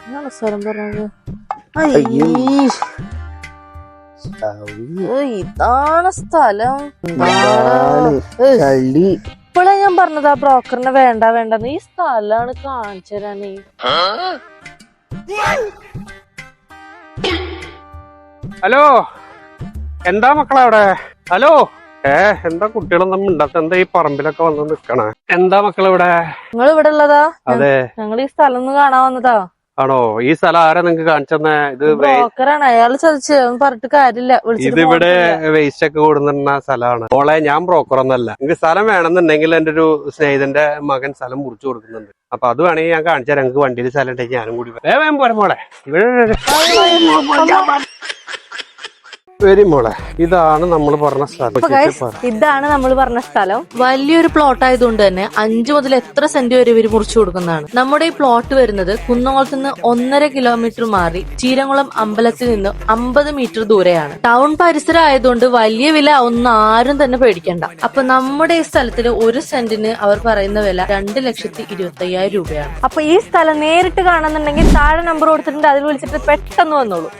എന്നാണ് സ്ഥലം പറഞ്ഞത്? ഇതാണ് സ്ഥലം. ഇപ്പോഴാ ഞാൻ പറഞ്ഞത് ആ ബ്രോക്കറിനെ വേണ്ട വേണ്ടെന്ന്. ഈ സ്ഥലാണ് കാണിച്ചു തരാനേ. ഹലോ, എന്താ മക്കളെ അവിടെ? ഹലോ, എന്താ കുട്ടികളൊന്നും മിണ്ടാത്ത? എന്താ ഈ പറമ്പിലൊക്കെ വന്ന് നിക്കണേ? എന്താ മക്കളിവിടെ? നിങ്ങൾ ഇവിടെ ഉള്ളതാ? അതെ, ഞങ്ങൾ ഈ സ്ഥലം ഒന്ന് കാണാൻ വന്നതാ. ആണോ? ഈ സ്ഥലം ആരാ നിങ്ങക്ക് കാണിച്ചെന്നേ? ഇത് ബ്രോക്കറാണ്, അയാള് ചതിച്ച് പറഞ്ഞിട്ട് കാര്യമില്ല. ഇതിവിടെ വേസ്റ്റ് ഒക്കെ കൊടുക്കുന്ന സ്ഥലമാണ് മോളെ. ഞാൻ ബ്രോക്കർ ഒന്നല്ല. നിങ്ങൾക്ക് സ്ഥലം വേണമെന്നുണ്ടെങ്കിൽ എന്റെ ഒരു സ്നേഹിതന്റെ മകൻ സ്ഥലം മുറിച്ചു കൊടുക്കുന്നുണ്ട്. അപ്പൊ അത് വേണമെങ്കിൽ ഞാൻ കാണിച്ചാൽ ഞങ്ങൾക്ക് വണ്ടിയിൽ സ്ഥലം ഉണ്ടെങ്കിൽ ഞാനും കൂടി വേഗം പോരെ മോളെ. വരും മോളെ. ഇതാണ് നമ്മൾ പറഞ്ഞ സ്ഥലം. ഇതാണ് നമ്മൾ പറഞ്ഞ സ്ഥലം. വലിയൊരു പ്ലോട്ട് ആയതുകൊണ്ട് തന്നെ 5 മുതൽ എത്ര സെന്റ് വരെ ഇവര് മുറിച്ചു കൊടുക്കുന്നതാണ്. നമ്മുടെ ഈ പ്ലോട്ട് വരുന്നത് കുന്നംകുളത്ത് നിന്ന് 1.5 കിലോമീറ്റർ മാറി ചീരംകുളം അമ്പലത്തിൽ നിന്ന് 50 മീറ്റർ ദൂരെയാണ്. ടൗൺ പരിസരം ആയതുകൊണ്ട് വലിയ വില ഒന്നും ആരും തന്നെ പേടിക്കണ്ട. അപ്പൊ നമ്മുടെ ഈ സ്ഥലത്തില് 1 സെന്റിന് അവർ പറയുന്ന വില 2,25,000 രൂപയാണ്. അപ്പൊ ഈ സ്ഥലം നേരിട്ട് കാണുന്നുണ്ടെങ്കിൽ താഴെ നമ്പർ കൊടുത്തിട്ടുണ്ട്, അതിൽ വിളിച്ചിട്ട് പെട്ടെന്ന് വന്നോളൂ.